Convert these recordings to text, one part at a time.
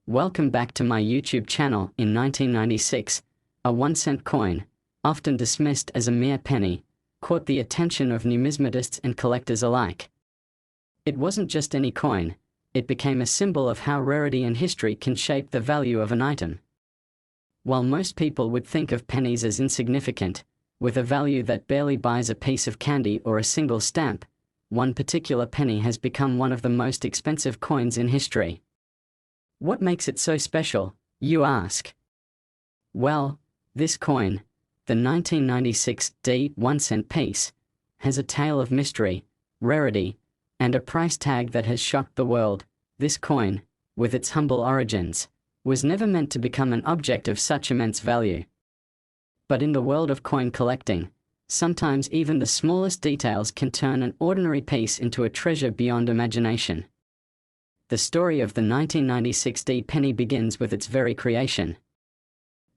Welcome back to my YouTube channel. In 1996, a 1-cent coin, often dismissed as a mere penny, caught the attention of numismatists and collectors alike. It wasn't just any coin, it became a symbol of how rarity and history can shape the value of an item. While most people would think of pennies as insignificant, with a value that barely buys a piece of candy or a single stamp, one particular penny has become one of the most expensive coins in history. What makes it so special, you ask? Well, this coin, the 1996 D 1-cent piece, has a tale of mystery, rarity, and a price tag that has shocked the world. This coin, with its humble origins, was never meant to become an object of such immense value. But in the world of coin collecting, sometimes even the smallest details can turn an ordinary piece into a treasure beyond imagination. The story of the 1996 D penny begins with its very creation.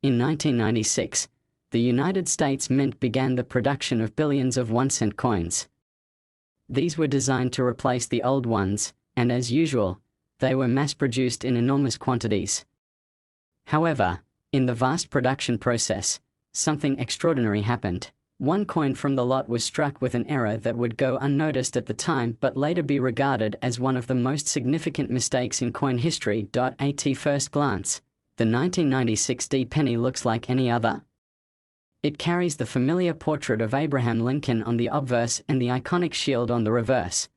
In 1996, the United States Mint began the production of billions of 1-cent coins. These were designed to replace the old ones, and as usual, they were mass-produced in enormous quantities. However, in the vast production process, something extraordinary happened. One coin from the lot was struck with an error that would go unnoticed at the time but later be regarded as one of the most significant mistakes in coin history. At first glance, the 1996 D penny looks like any other. It carries the familiar portrait of Abraham Lincoln on the obverse and the iconic shield on the reverse.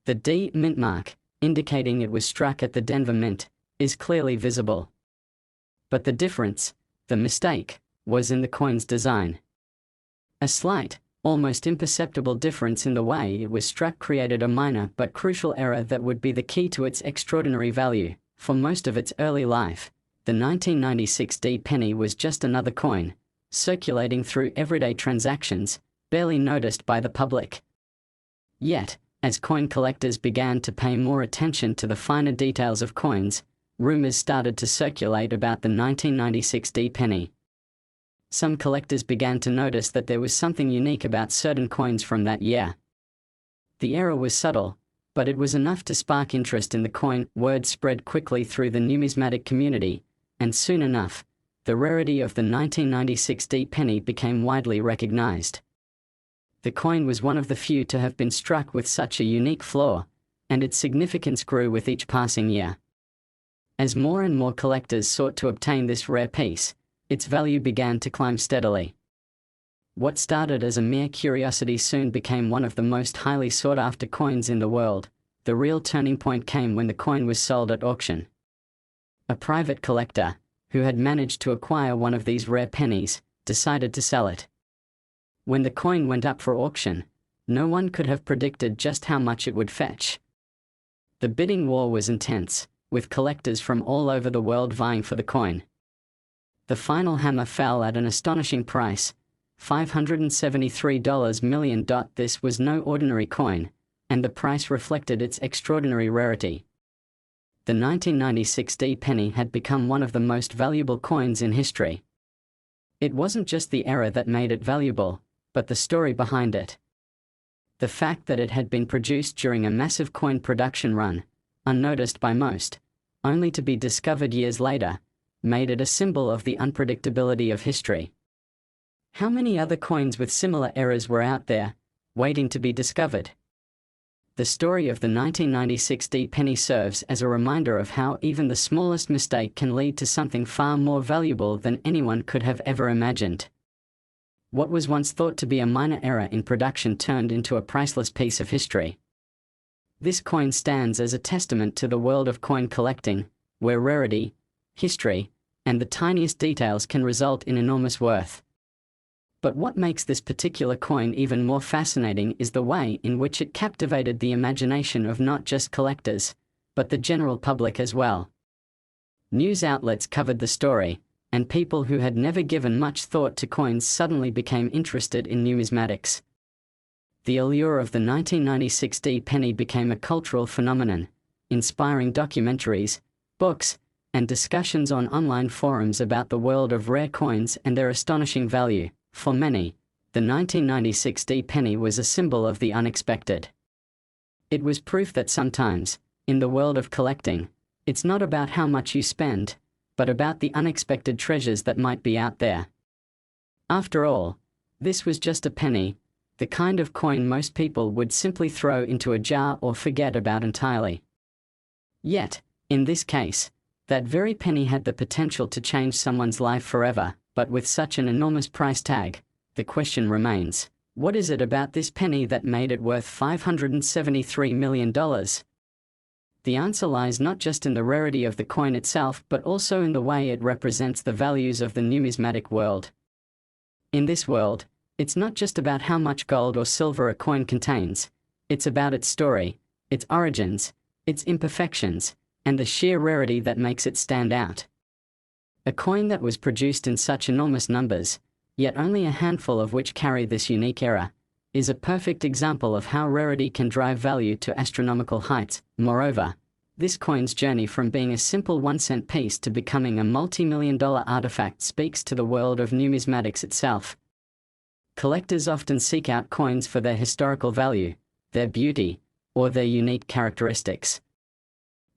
The D mint mark, indicating it was struck at the Denver Mint, is clearly visible. But the difference, the mistake, was in the coin's design. A slight, almost imperceptible difference in the way it was struck created a minor but crucial error that would be the key to its extraordinary value. For most of its early life, the 1996 D penny was just another coin, circulating through everyday transactions, barely noticed by the public. Yet, as coin collectors began to pay more attention to the finer details of coins, rumors started to circulate about the 1996 D penny. Some collectors began to notice that there was something unique about certain coins from that year. The error was subtle, but it was enough to spark interest in the coin. Word spread quickly through the numismatic community, and soon enough, the rarity of the 1996 D penny became widely recognized. The coin was one of the few to have been struck with such a unique flaw, and its significance grew with each passing year. As more and more collectors sought to obtain this rare piece, its value began to climb steadily. What started as a mere curiosity soon became one of the most highly sought-after coins in the world. The real turning point came when the coin was sold at auction. A private collector, who had managed to acquire one of these rare pennies, decided to sell it. When the coin went up for auction, no one could have predicted just how much it would fetch. The bidding war was intense, with collectors from all over the world vying for the coin. The final hammer fell at an astonishing price, $573 million. This was no ordinary coin, and the price reflected its extraordinary rarity. The 1996 D penny had become one of the most valuable coins in history. It wasn't just the error that made it valuable, but the story behind it. The fact that it had been produced during a massive coin production run, unnoticed by most, only to be discovered years later, made it a symbol of the unpredictability of history. How many other coins with similar errors were out there, waiting to be discovered? The story of the 1996 D penny serves as a reminder of how even the smallest mistake can lead to something far more valuable than anyone could have ever imagined. What was once thought to be a minor error in production turned into a priceless piece of history. This coin stands as a testament to the world of coin collecting, where rarity, history, and the tiniest details can result in enormous worth. But what makes this particular coin even more fascinating is the way in which it captivated the imagination of not just collectors, but the general public as well. News outlets covered the story, and people who had never given much thought to coins suddenly became interested in numismatics. The allure of the 1996 D penny became a cultural phenomenon, inspiring documentaries, books, and discussions on online forums about the world of rare coins and their astonishing value. For many, the 1996 D penny was a symbol of the unexpected. It was proof that sometimes, in the world of collecting, It's not about how much you spend, but about the unexpected treasures that might be out there. After all, this was just a penny, the kind of coin most people would simply throw into a jar or forget about entirely. Yet, in this case, that very penny had the potential to change someone's life forever, but with such an enormous price tag, the question remains, what is it about this penny that made it worth $573 million? The answer lies not just in the rarity of the coin itself but also in the way it represents the values of the numismatic world. In this world, it's not just about how much gold or silver a coin contains, it's about its story, its origins, its imperfections, and the sheer rarity that makes it stand out. A coin that was produced in such enormous numbers, yet only a handful of which carry this unique era, is a perfect example of how rarity can drive value to astronomical heights. Moreover, this coin's journey from being a simple 1-cent piece to becoming a multi-million-dollar artifact speaks to the world of numismatics itself. Collectors often seek out coins for their historical value, their beauty, or their unique characteristics.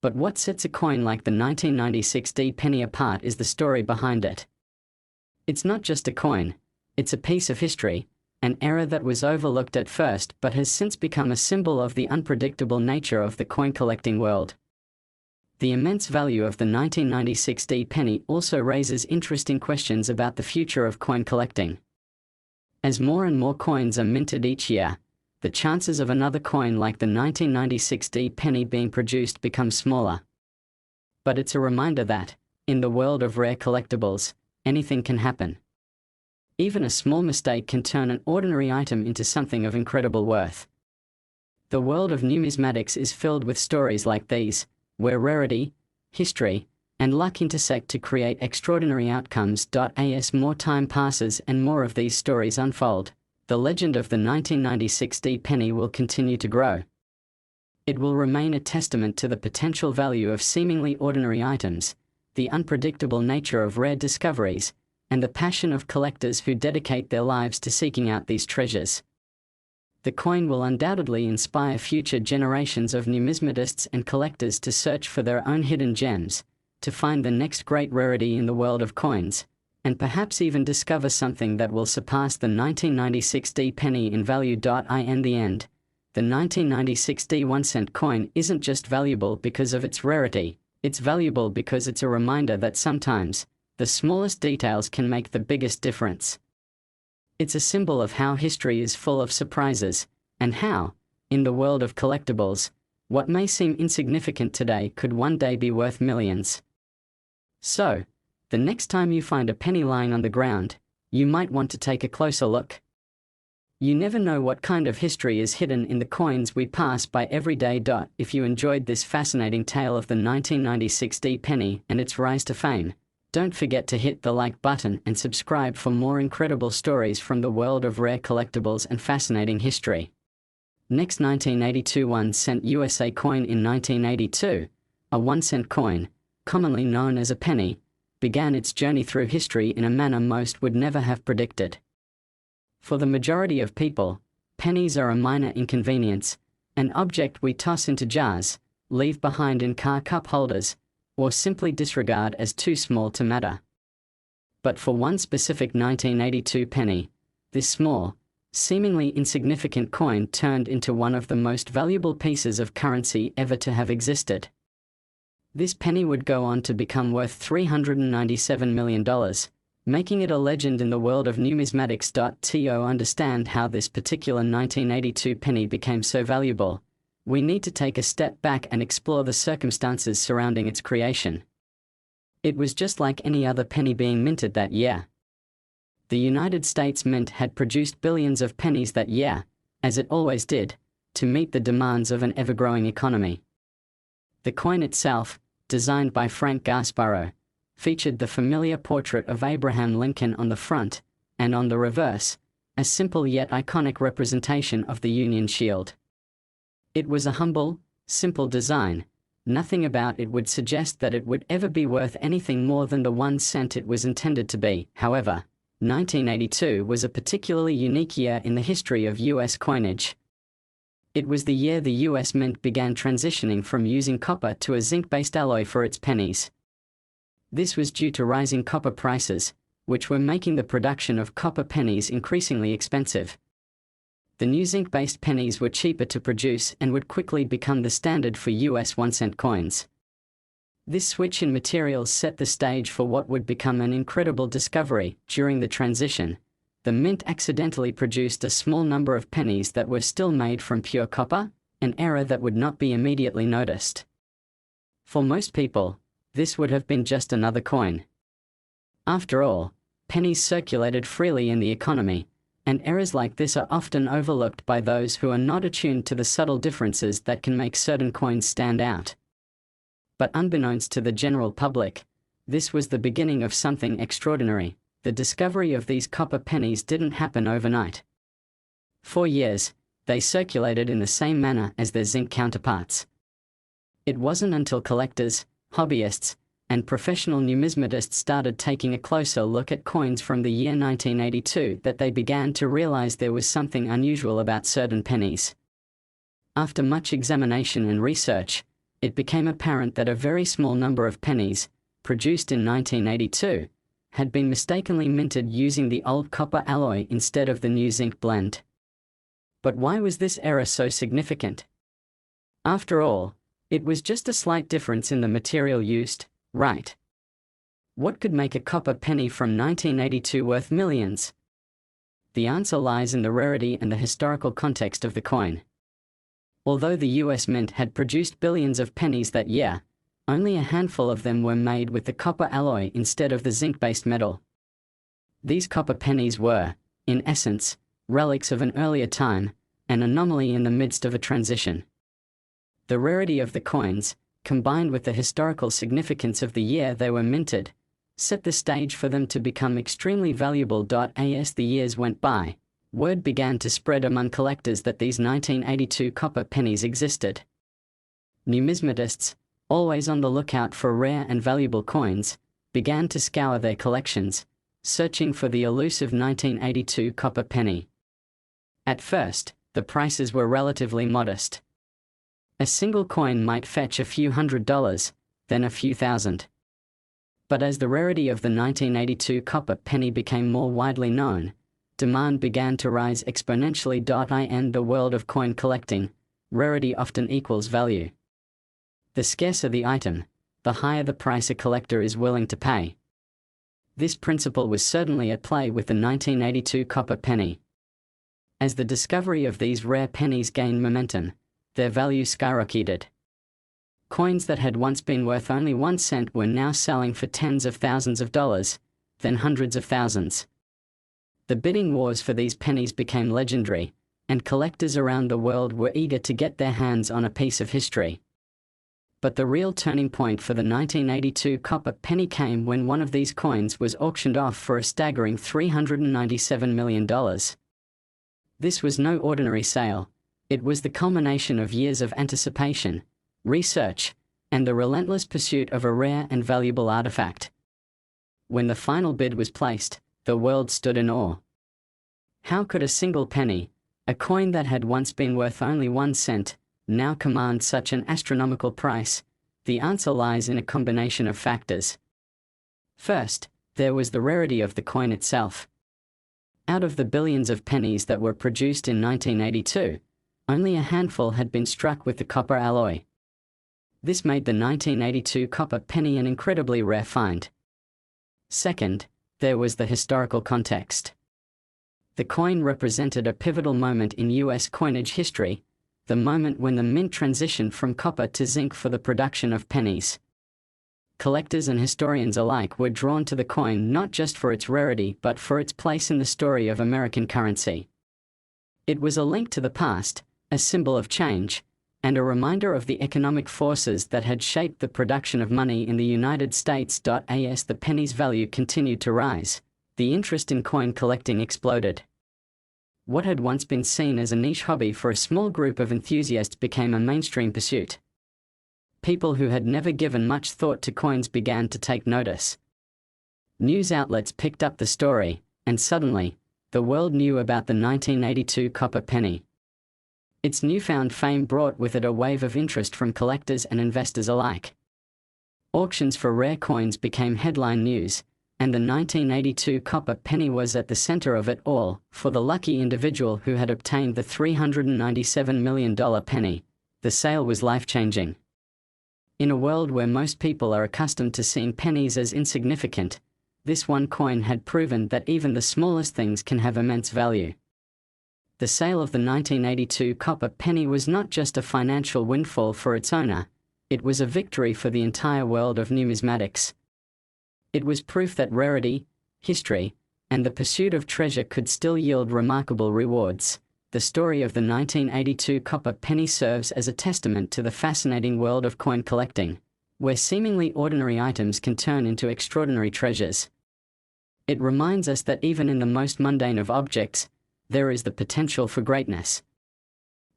But what sets a coin like the 1996 D penny apart is the story behind it. It's not just a coin, it's a piece of history, an era that was overlooked at first but has since become a symbol of the unpredictable nature of the coin collecting world. The immense value of the 1996 D penny also raises interesting questions about the future of coin collecting. As more and more coins are minted each year, the chances of another coin like the 1996 D penny being produced become smaller. But it's a reminder that, in the world of rare collectibles, anything can happen. Even a small mistake can turn an ordinary item into something of incredible worth. The world of numismatics is filled with stories like these, where rarity, history, and luck intersect to create extraordinary outcomes. As more time passes and more of these stories unfold, the legend of the 1996 D penny will continue to grow. It will remain a testament to the potential value of seemingly ordinary items, the unpredictable nature of rare discoveries, and the passion of collectors who dedicate their lives to seeking out these treasures. The coin will undoubtedly inspire future generations of numismatists and collectors to search for their own hidden gems, to find the next great rarity in the world of coins, and perhaps even discover something that will surpass the 1996 D penny in value. In the end, the 1996 D 1-cent coin isn't just valuable because of its rarity, it's valuable because it's a reminder that sometimes, the smallest details can make the biggest difference. It's a symbol of how history is full of surprises, and how, in the world of collectibles, what may seem insignificant today could one day be worth millions. So, the next time you find a penny lying on the ground, you might want to take a closer look. You never know what kind of history is hidden in the coins we pass by every day. If you enjoyed this fascinating tale of the 1996 D penny and its rise to fame, don't forget to hit the like button and subscribe for more incredible stories from the world of rare collectibles and fascinating history. Next, 1982 1-cent USA coin. In 1982, a 1-cent coin, commonly known as a penny, began its journey through history in a manner most would never have predicted. For the majority of people, pennies are a minor inconvenience, an object we toss into jars, leave behind in car cup holders, or simply disregard as too small to matter. But for one specific 1982 penny, this small, seemingly insignificant coin turned into one of the most valuable pieces of currency ever to have existed. This penny would go on to become worth $397 million, making it a legend in the world of numismatics. To understand how this particular 1982 penny became so valuable, we need to take a step back and explore the circumstances surrounding its creation. It was just like any other penny being minted that year. The United States Mint had produced billions of pennies that year, as it always did, to meet the demands of an ever-growing economy. The coin itself, designed by Frank Gasparro, featured the familiar portrait of Abraham Lincoln on the front, and on the reverse, a simple yet iconic representation of the Union Shield. It was a humble, simple design. Nothing about it would suggest that it would ever be worth anything more than the 1 cent it was intended to be. However, 1982 was a particularly unique year in the history of US coinage. It was the year the US Mint began transitioning from using copper to a zinc-based alloy for its pennies. This was due to rising copper prices, which were making the production of copper pennies increasingly expensive. The new zinc-based pennies were cheaper to produce and would quickly become the standard for US 1-cent coins. This switch in materials set the stage for what would become an incredible discovery. During the transition, the Mint accidentally produced a small number of pennies that were still made from pure copper, an error that would not be immediately noticed. For most people, this would have been just another coin. After all, pennies circulated freely in the economy, and errors like this are often overlooked by those who are not attuned to the subtle differences that can make certain coins stand out. But unbeknownst to the general public, this was the beginning of something extraordinary. The discovery of these copper pennies didn't happen overnight. For years, they circulated in the same manner as their zinc counterparts. It wasn't until collectors, hobbyists, and professional numismatists started taking a closer look at coins from the year 1982 that they began to realize there was something unusual about certain pennies. After much examination and research, it became apparent that a very small number of pennies, produced in 1982, had been mistakenly minted using the old copper alloy instead of the new zinc blend. But why was this error so significant? After all, it was just a slight difference in the material used, right? What could make a copper penny from 1982 worth millions? The answer lies in the rarity and the historical context of the coin. Although the US Mint had produced billions of pennies that year, only a handful of them were made with the copper alloy instead of the zinc-based metal. These copper pennies were, in essence, relics of an earlier time, an anomaly in the midst of a transition. The rarity of the coins, combined with the historical significance of the year they were minted, set the stage for them to become extremely valuable. As the years went by, word began to spread among collectors that these 1982 copper pennies existed. Numismatists, always on the lookout for rare and valuable coins, began to scour their collections, searching for the elusive 1982 copper penny. At first, the prices were relatively modest. A single coin might fetch a few $100s, then a few thousand. But as the rarity of the 1982 copper penny became more widely known, demand began to rise exponentially. In the world of coin collecting, rarity often equals value. The scarcer the item, the higher the price a collector is willing to pay. This principle was certainly at play with the 1982 copper penny. As the discovery of these rare pennies gained momentum, their value skyrocketed. Coins that had once been worth only 1 cent were now selling for tens of thousands of dollars, then hundreds of thousands. The bidding wars for these pennies became legendary, and collectors around the world were eager to get their hands on a piece of history. But the real turning point for the 1982 copper penny came when one of these coins was auctioned off for a staggering $397 million. This was no ordinary sale. It was the culmination of years of anticipation, research, and the relentless pursuit of a rare and valuable artifact. When the final bid was placed, the world stood in awe. How could a single penny, a coin that had once been worth only 1 cent, now command such an astronomical price? The answer lies in a combination of factors. First, there was the rarity of the coin itself. Out of the billions of pennies that were produced in 1982, only a handful had been struck with the copper alloy. This made the 1982 copper penny an incredibly rare find. Second, there was the historical context. The coin represented a pivotal moment in US coinage history, the moment when the mint transitioned from copper to zinc for the production of pennies. Collectors and historians alike were drawn to the coin not just for its rarity but for its place in the story of American currency. It was a link to the past, a symbol of change, and a reminder of the economic forces that had shaped the production of money in the United States. As the penny's value continued to rise, the interest in coin collecting exploded. What had once been seen as a niche hobby for a small group of enthusiasts became a mainstream pursuit. People who had never given much thought to coins began to take notice. News outlets picked up the story, and suddenly, the world knew about the 1982 copper penny. Its newfound fame brought with it a wave of interest from collectors and investors alike. Auctions for rare coins became headline news, and the 1982 copper penny was at the center of it all. For the lucky individual who had obtained the $397 million penny, the sale was life-changing. In a world where most people are accustomed to seeing pennies as insignificant, this one coin had proven that even the smallest things can have immense value. The sale of the 1982 copper penny was not just a financial windfall for its owner, it was a victory for the entire world of numismatics. It was proof that rarity, history, and the pursuit of treasure could still yield remarkable rewards. The story of the 1982 copper penny serves as a testament to the fascinating world of coin collecting, where seemingly ordinary items can turn into extraordinary treasures. It reminds us that even in the most mundane of objects, there is the potential for greatness.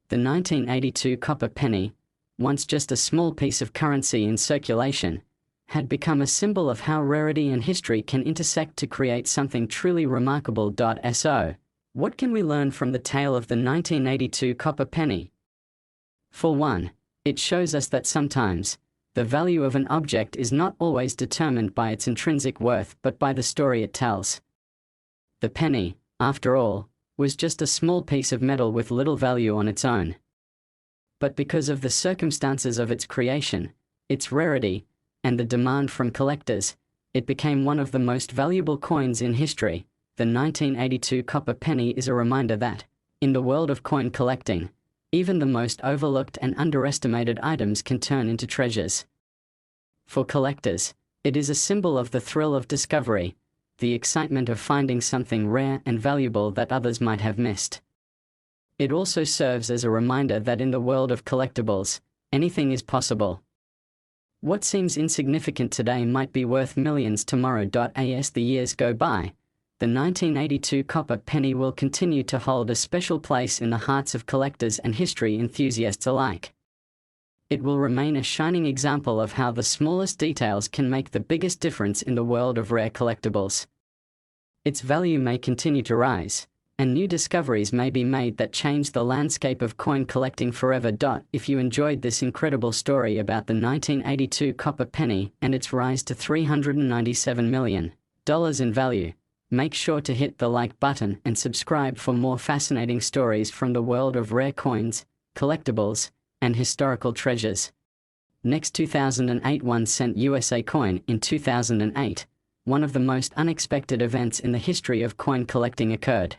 The 1982 copper penny, once just a small piece of currency in circulation, had become a symbol of how rarity and history can intersect to create something truly remarkable. So, what can we learn from the tale of the 1982 copper penny? For one, it shows us that sometimes, the value of an object is not always determined by its intrinsic worth but by the story it tells. The penny, after all, was just a small piece of metal with little value on its own. But because of the circumstances of its creation, its rarity, and the demand from collectors, it became one of the most valuable coins in history. The 1982 copper penny is a reminder that, in the world of coin collecting, even the most overlooked and underestimated items can turn into treasures. For collectors, it is a symbol of the thrill of discovery, the excitement of finding something rare and valuable that others might have missed. It also serves as a reminder that in the world of collectibles, anything is possible. What seems insignificant today might be worth millions tomorrow. As the years go by, the 1982 copper penny will continue to hold a special place in the hearts of collectors and history enthusiasts alike. It will remain a shining example of how the smallest details can make the biggest difference in the world of rare collectibles. Its value may continue to rise, and new discoveries may be made that change the landscape of coin collecting forever. If you enjoyed this incredible story about the 1982 copper penny and its rise to $397 million in value, make sure to hit the like button and subscribe for more fascinating stories from the world of rare coins, collectibles, and historical treasures. Next, 2008 1-cent USA coin. In 2008, one of the most unexpected events in the history of coin collecting occurred.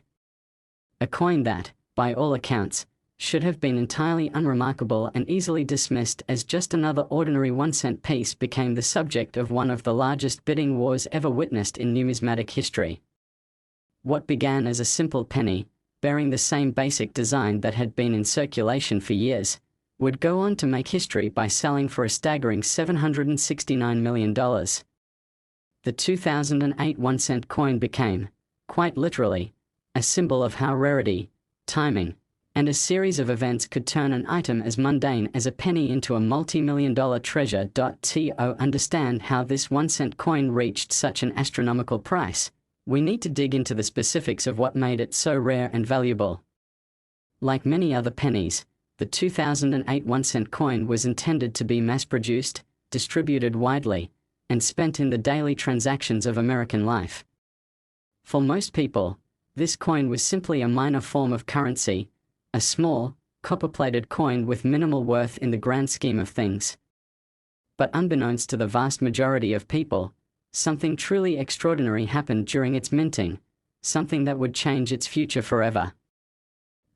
A coin that, by all accounts, should have been entirely unremarkable and easily dismissed as just another ordinary 1-cent piece became the subject of one of the largest bidding wars ever witnessed in numismatic history. What began as a simple penny, bearing the same basic design that had been in circulation for years, would go on to make history by selling for a staggering $769 million. The 2008 1-cent coin became, quite literally, a symbol of how rarity, timing, and a series of events could turn an item as mundane as a penny into a multi-million-dollar treasure. To understand how this 1-cent coin reached such an astronomical price, we need to dig into the specifics of what made it so rare and valuable. Like many other pennies, the 2008 1-cent coin was intended to be mass-produced, distributed widely, and spent in the daily transactions of American life. For most people, this coin was simply a minor form of currency, a small, copper-plated coin with minimal worth in the grand scheme of things. But unbeknownst to the vast majority of people, something truly extraordinary happened during its minting, something that would change its future forever.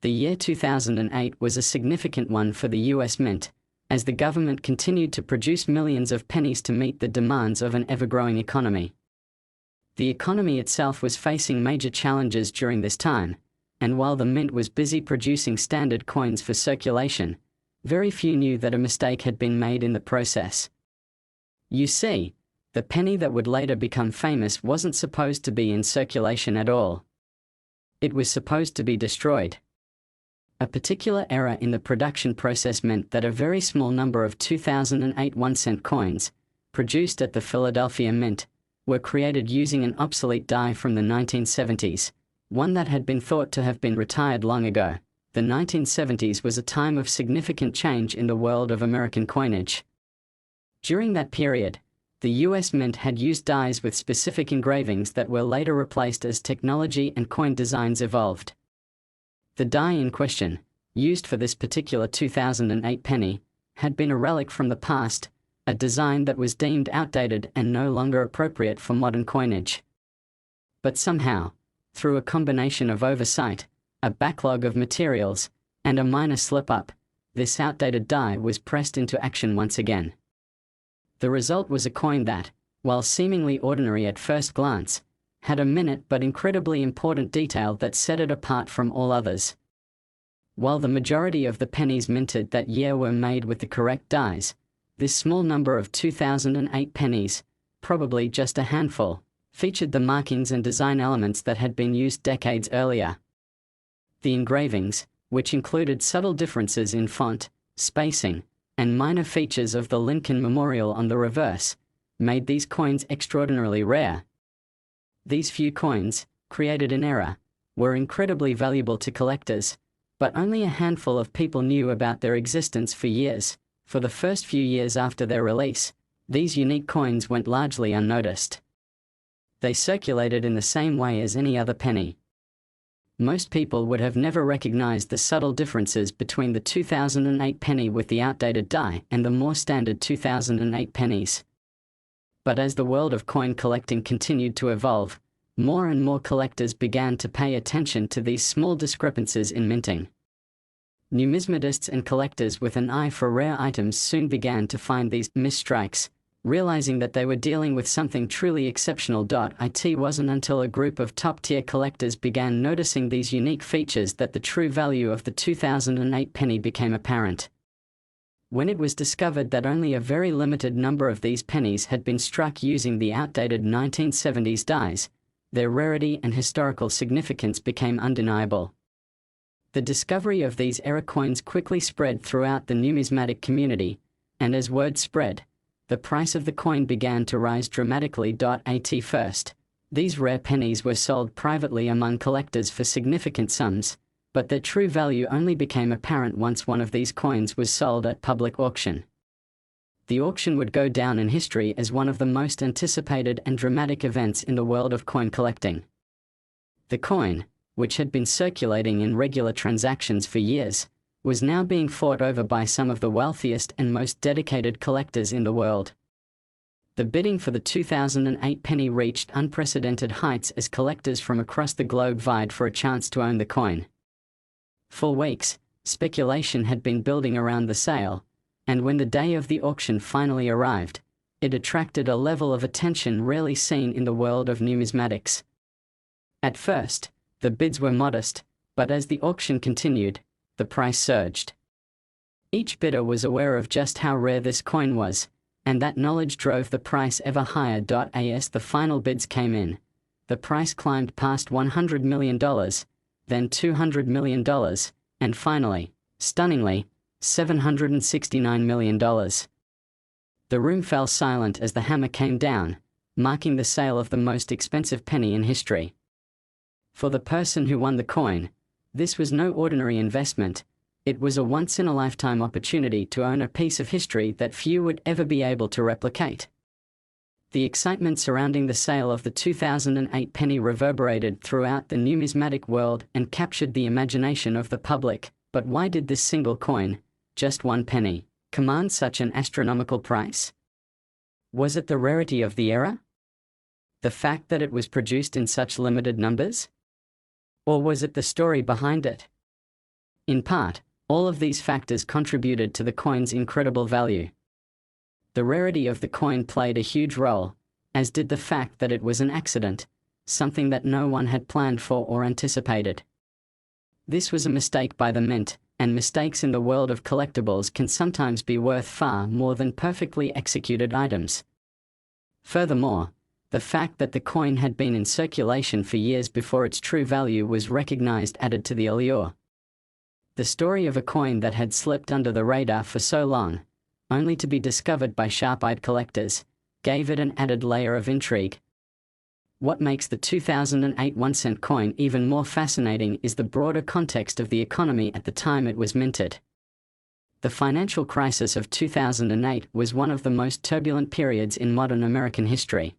The year 2008 was a significant one for the US Mint, as the government continued to produce millions of pennies to meet the demands of an ever-growing economy. The economy itself was facing major challenges during this time, and while the mint was busy producing standard coins for circulation, very few knew that a mistake had been made in the process. You see, the penny that would later become famous wasn't supposed to be in circulation at all. It was supposed to be destroyed. A particular error in the production process meant that a very small number of 2008 1-cent coins, produced at the Philadelphia Mint, were created using an obsolete die from the 1970s, one that had been thought to have been retired long ago. the 1970s was a time of significant change in the world of American coinage. During that period, the U.S. Mint had used dies with specific engravings that were later replaced as technology and coin designs evolved. The die in question, used for this particular 2008 penny, had been a relic from the past, a design that was deemed outdated and no longer appropriate for modern coinage. But somehow, through a combination of oversight, a backlog of materials, and a minor slip-up, this outdated die was pressed into action once again. The result was a coin that, while seemingly ordinary at first glance, had a minute but incredibly important detail that set it apart from all others. While the majority of the pennies minted that year were made with the correct dies, this small number of 2008 pennies, probably just a handful, featured the markings and design elements that had been used decades earlier. The engravings, which included subtle differences in font, spacing, and minor features of the Lincoln Memorial on the reverse, made these coins extraordinarily rare. These few coins, created in error, were incredibly valuable to collectors, but only a handful of people knew about their existence for years. For the first few years after their release, these unique coins went largely unnoticed. They circulated in the same way as any other penny. Most people would have never recognized the subtle differences between the 2008 penny with the outdated die and the more standard 2008 pennies. But as the world of coin collecting continued to evolve, more and more collectors began to pay attention to these small discrepancies in minting. Numismatists and collectors with an eye for rare items soon began to find these misstrikes, realizing that they were dealing with something truly exceptional. It wasn't until a group of top-tier collectors began noticing these unique features that the true value of the 2008 penny became apparent. When it was discovered that only a very limited number of these pennies had been struck using the outdated 1970s dies, their rarity and historical significance became undeniable. The discovery of these error coins quickly spread throughout the numismatic community, and as word spread, the price of the coin began to rise dramatically. At first, these rare pennies were sold privately among collectors for significant sums, but their true value only became apparent once one of these coins was sold at public auction. The auction would go down in history as one of the most anticipated and dramatic events in the world of coin collecting. The coin, which had been circulating in regular transactions for years, was now being fought over by some of the wealthiest and most dedicated collectors in the world. The bidding for the 2008 penny reached unprecedented heights as collectors from across the globe vied for a chance to own the coin. For weeks, speculation had been building around the sale, and when the day of the auction finally arrived, it attracted a level of attention rarely seen in the world of numismatics. At first, the bids were modest, but as the auction continued, the price surged. Each bidder was aware of just how rare this coin was, and that knowledge drove the price ever higher. As the final bids came in, the price climbed past $100 million, then $200 million, and finally, stunningly, $769 million. The room fell silent as the hammer came down, marking the sale of the most expensive penny in history. For the person who won the coin, this was no ordinary investment. It was a once-in-a-lifetime opportunity to own a piece of history that few would ever be able to replicate. The excitement surrounding the sale of the 2008 penny reverberated throughout the numismatic world and captured the imagination of the public. But why did this single coin, just one penny, command such an astronomical price? Was it the rarity of the era? The fact that it was produced in such limited numbers? Or was it the story behind it? In part, all of these factors contributed to the coin's incredible value. The rarity of the coin played a huge role, as did the fact that it was an accident, something that no one had planned for or anticipated. This was a mistake by the mint, and mistakes in the world of collectibles can sometimes be worth far more than perfectly executed items. Furthermore, the fact that the coin had been in circulation for years before its true value was recognized added to the allure. The story of a coin that had slipped under the radar for so long, only to be discovered by sharp-eyed collectors, gave it an added layer of intrigue. What makes the 2008 1-cent coin even more fascinating is the broader context of the economy at the time it was minted. The financial crisis of 2008 was one of the most turbulent periods in modern American history.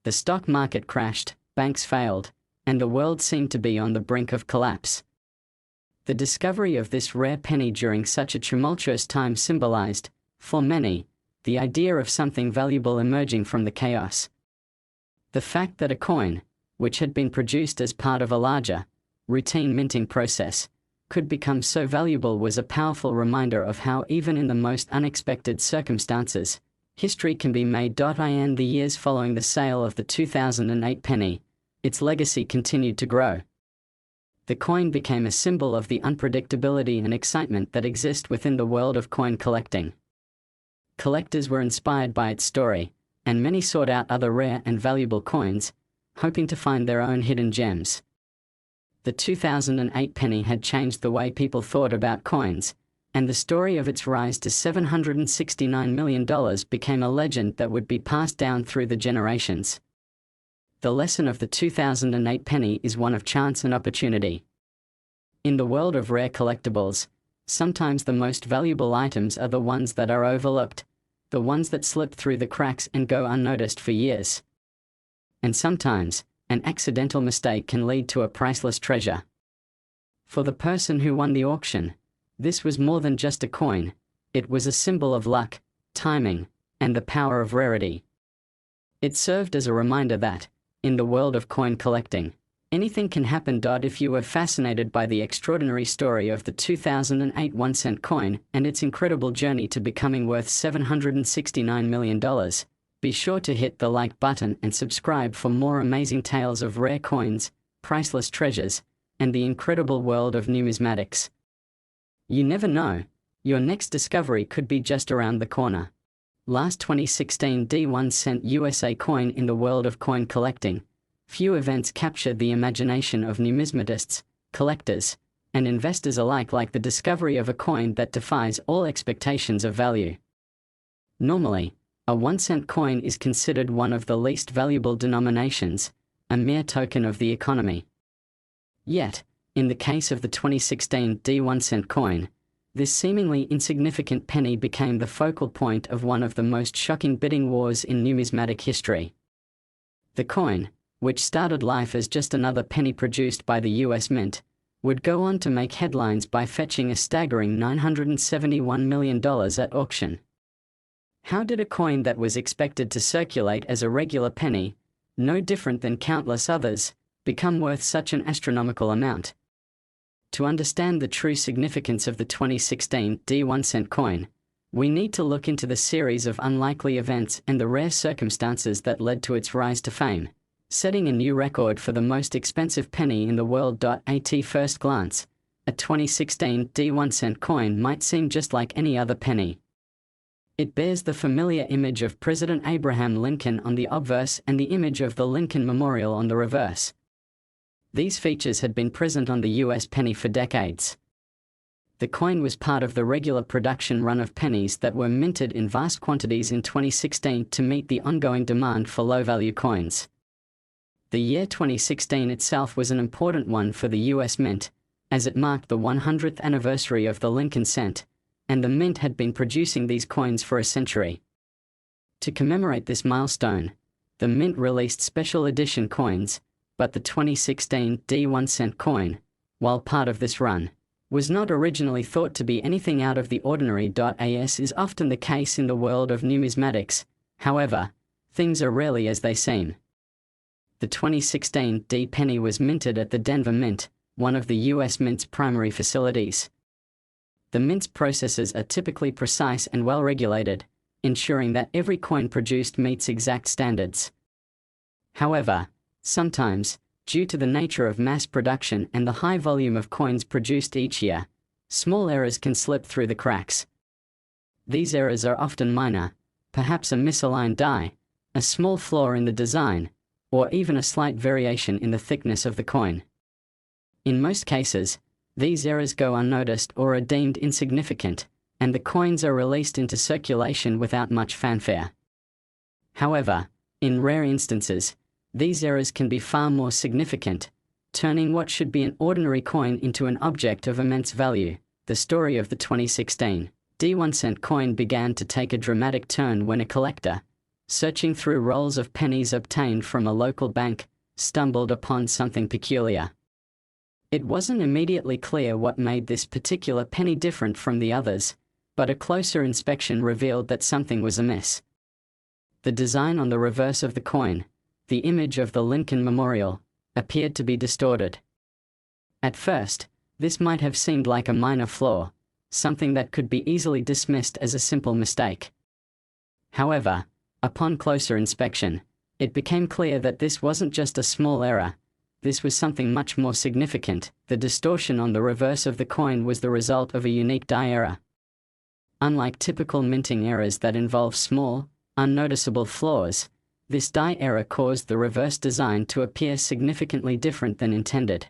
The stock market crashed, banks failed, and the world seemed to be on the brink of collapse. The discovery of this rare penny during such a tumultuous time symbolized, for many, the idea of something valuable emerging from the chaos. The fact that a coin, which had been produced as part of a larger, routine minting process, could become so valuable was a powerful reminder of how, even in the most unexpected circumstances, history can be made. In the years following the sale of the 2008 penny, its legacy continued to grow. The coin became a symbol of the unpredictability and excitement that exist within the world of coin collecting. Collectors were inspired by its story, and many sought out other rare and valuable coins, hoping to find their own hidden gems. The 2008 penny had changed the way people thought about coins, and the story of its rise to $769 million became a legend that would be passed down through the generations. The lesson of the 2008 penny is one of chance and opportunity. In the world of rare collectibles, sometimes the most valuable items are the ones that are overlooked, the ones that slip through the cracks and go unnoticed for years. And sometimes, an accidental mistake can lead to a priceless treasure. For the person who won the auction, this was more than just a coin, it was a symbol of luck, timing, and the power of rarity. It served as a reminder that, in the world of coin collecting, anything can happen. If you were fascinated by the extraordinary story of the 2008 1-cent coin and its incredible journey to becoming worth $769 million, be sure to hit the like button and subscribe for more amazing tales of rare coins, priceless treasures, and the incredible world of numismatics. You never know, your next discovery could be just around the corner. Last 2016 1-cent USA coin. In the world of coin collecting, few events capture the imagination of numismatists, collectors, and investors alike like the discovery of a coin that defies all expectations of value. Normally, a 1-cent coin is considered one of the least valuable denominations, a mere token of the economy. Yet, in the case of the 2016 1-cent coin, this seemingly insignificant penny became the focal point of one of the most shocking bidding wars in numismatic history. The coin, which started life as just another penny produced by the US Mint, would go on to make headlines by fetching a staggering $971 million at auction. How did a coin that was expected to circulate as a regular penny, no different than countless others, become worth such an astronomical amount? To understand the true significance of the 2016 1-cent coin, we need to look into the series of unlikely events and the rare circumstances that led to its rise to fame, setting a new record for the most expensive penny in the world. At first glance, a 2016 1-cent coin might seem just like any other penny. It bears the familiar image of President Abraham Lincoln on the obverse and the image of the Lincoln Memorial on the reverse. These features had been present on the US penny for decades. The coin was part of the regular production run of pennies that were minted in vast quantities in 2016 to meet the ongoing demand for low-value coins. The year 2016 itself was an important one for the US Mint, as it marked the 100th anniversary of the Lincoln cent, and the Mint had been producing these coins for a century. To commemorate this milestone, the Mint released special edition coins, but the 2016 1-cent coin, while part of this run, was not originally thought to be anything out of the ordinary. As is often the case in the world of numismatics, however, things are rarely as they seem. The 2016 penny was minted at the Denver Mint, one of the US Mint's primary facilities. The Mint's processes are typically precise and well-regulated, ensuring that every coin produced meets exact standards. However, sometimes, due to the nature of mass production and the high volume of coins produced each year, small errors can slip through the cracks. These errors are often minor, perhaps a misaligned die, a small flaw in the design, or even a slight variation in the thickness of the coin. In most cases, these errors go unnoticed or are deemed insignificant, and the coins are released into circulation without much fanfare. However, in rare instances, These errors can be far more significant, turning what should be an ordinary coin into an object of immense value. The story of the 2016 D1 coin began to take a dramatic turn when a collector, searching through rolls of pennies obtained from a local bank, stumbled upon something peculiar. It wasn't immediately clear what made this particular penny different from the others, but a closer inspection revealed that something was amiss. The design on the reverse of the coin, the image of the Lincoln Memorial, appeared to be distorted. At first, this might have seemed like a minor flaw, something that could be easily dismissed as a simple mistake. However, upon closer inspection, it became clear that this wasn't just a small error. This was something much more significant. The distortion on the reverse of the coin was the result of a unique die error. Unlike typical minting errors that involve small, unnoticeable flaws, this die error caused the reverse design to appear significantly different than intended.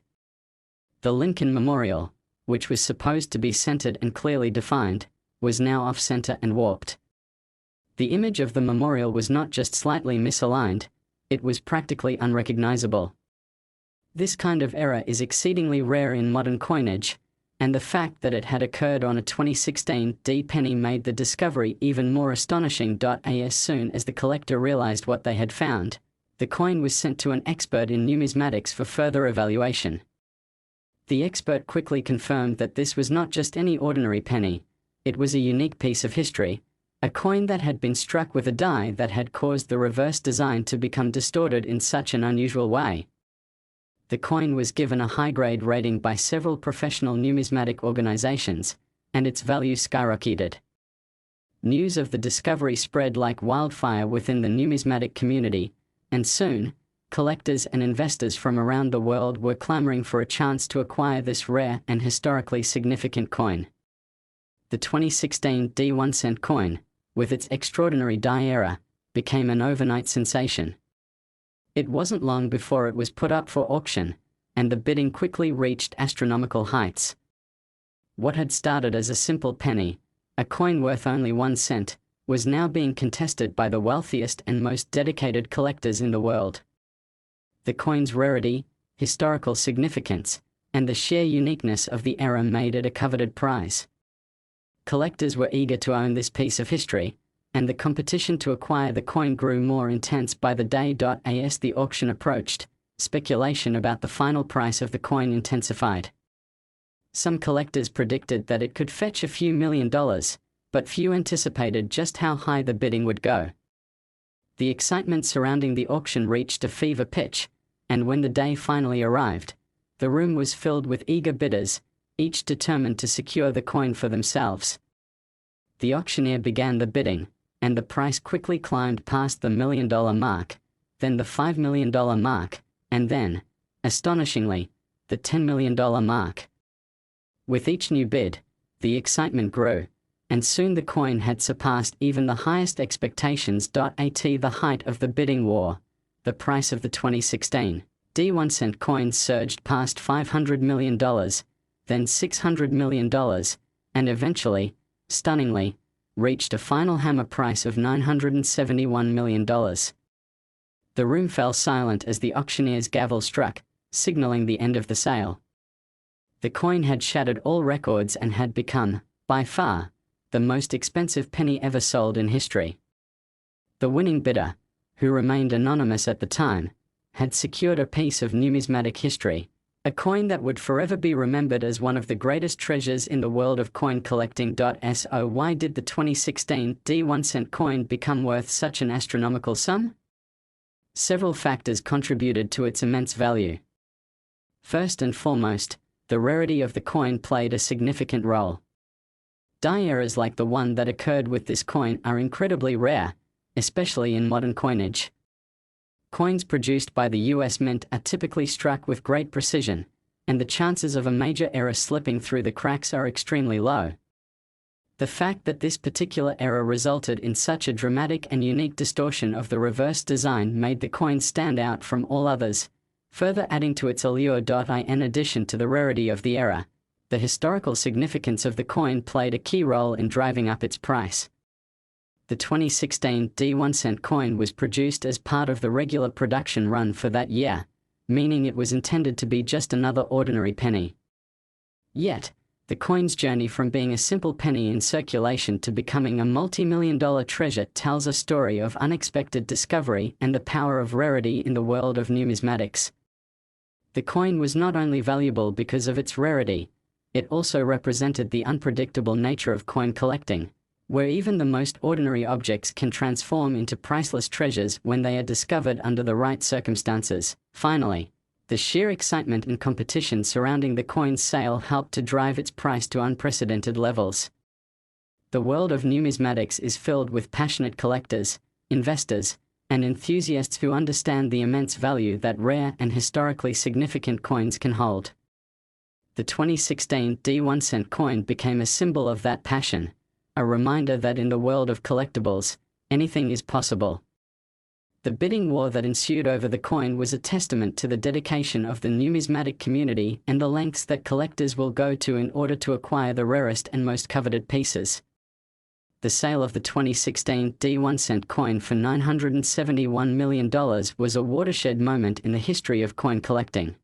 The Lincoln Memorial, which was supposed to be centered and clearly defined, was now off-center and warped. The image of the memorial was not just slightly misaligned, it was practically unrecognizable. This kind of error is exceedingly rare in modern coinage, and the fact that it had occurred on a 2016 D penny made the discovery even more astonishing. As soon as the collector realized what they had found, the coin was sent to an expert in numismatics for further evaluation. The expert quickly confirmed that this was not just any ordinary penny, it was a unique piece of history, a coin that had been struck with a die that had caused the reverse design to become distorted in such an unusual way. The coin was given a high-grade rating by several professional numismatic organizations, and its value skyrocketed. News of the discovery spread like wildfire within the numismatic community, and soon, collectors and investors from around the world were clamoring for a chance to acquire this rare and historically significant coin. The 2016 D1 coin, with its extraordinary die error, became an overnight sensation. It wasn't long before it was put up for auction, and the bidding quickly reached astronomical heights. What had started as a simple penny, a coin worth only 1 cent, was now being contested by the wealthiest and most dedicated collectors in the world. The coin's rarity, historical significance, and the sheer uniqueness of the error made it a coveted prize. Collectors were eager to own this piece of history, and the competition to acquire the coin grew more intense by the day. As the auction approached, speculation about the final price of the coin intensified. Some collectors predicted that it could fetch a few $1,000,000, but few anticipated just how high the bidding would go. The excitement surrounding the auction reached a fever pitch, and when the day finally arrived, the room was filled with eager bidders, each determined to secure the coin for themselves. The auctioneer began the bidding, and the price quickly climbed past the $1,000,000 mark, then the $5 million mark, and then, astonishingly, the $10 million mark. With each new bid, the excitement grew, and soon the coin had surpassed even the highest expectations. At the height of the bidding war, the price of the 2016 D1 coin surged past $500 million, then $600 million, and eventually, stunningly, reached a final hammer price of $971 million. The room fell silent as the auctioneer's gavel struck, signaling the end of the sale. The coin had shattered all records and had become, by far, the most expensive penny ever sold in history. The winning bidder, who remained anonymous at the time, had secured a piece of numismatic history, a coin that would forever be remembered as one of the greatest treasures in the world of coin collecting. So why did the 2016 D1 coin become worth such an astronomical sum? Several factors contributed to its immense value. First and foremost, the rarity of the coin played a significant role. Die errors like the one that occurred with this coin are incredibly rare, especially in modern coinage. Coins produced by the US Mint are typically struck with great precision, and the chances of a major error slipping through the cracks are extremely low. The fact that this particular error resulted in such a dramatic and unique distortion of the reverse design made the coin stand out from all others, further adding to its allure. In addition to the rarity of the error, the historical significance of the coin played a key role in driving up its price. The 2016 D1 cent coin was produced as part of the regular production run for that year, meaning it was intended to be just another ordinary penny. Yet, the coin's journey from being a simple penny in circulation to becoming a multi-million-dollar treasure tells a story of unexpected discovery and the power of rarity in the world of numismatics. The coin was not only valuable because of its rarity, it also represented the unpredictable nature of coin collecting, where even the most ordinary objects can transform into priceless treasures when they are discovered under the right circumstances. Finally, the sheer excitement and competition surrounding the coin's sale helped to drive its price to unprecedented levels. The world of numismatics is filled with passionate collectors, investors, and enthusiasts who understand the immense value that rare and historically significant coins can hold. The 2016 D1 cent coin became a symbol of that passion, a reminder that in the world of collectibles, anything is possible. The bidding war that ensued over the coin was a testament to the dedication of the numismatic community and the lengths that collectors will go to in order to acquire the rarest and most coveted pieces. The sale of the 2016 D1 cent coin for $971 million was a watershed moment in the history of coin collecting.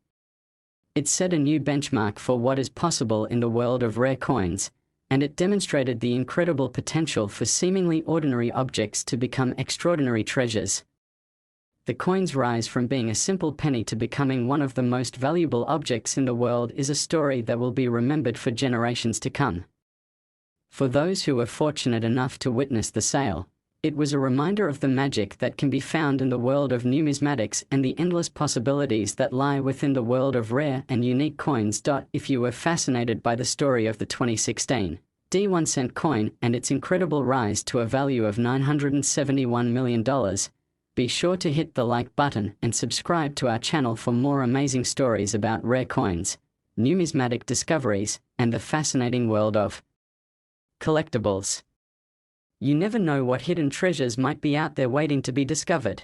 It set a new benchmark for what is possible in the world of rare coins, and it demonstrated the incredible potential for seemingly ordinary objects to become extraordinary treasures. The coin's rise from being a simple penny to becoming one of the most valuable objects in the world is a story that will be remembered for generations to come. For those who were fortunate enough to witness the sale, it was a reminder of the magic that can be found in the world of numismatics and the endless possibilities that lie within the world of rare and unique coins. If you were fascinated by the story of the 2016 D1 cent coin and its incredible rise to a value of $971 million, be sure to hit the like button and subscribe to our channel for more amazing stories about rare coins, numismatic discoveries, and the fascinating world of collectibles. You never know what hidden treasures might be out there waiting to be discovered.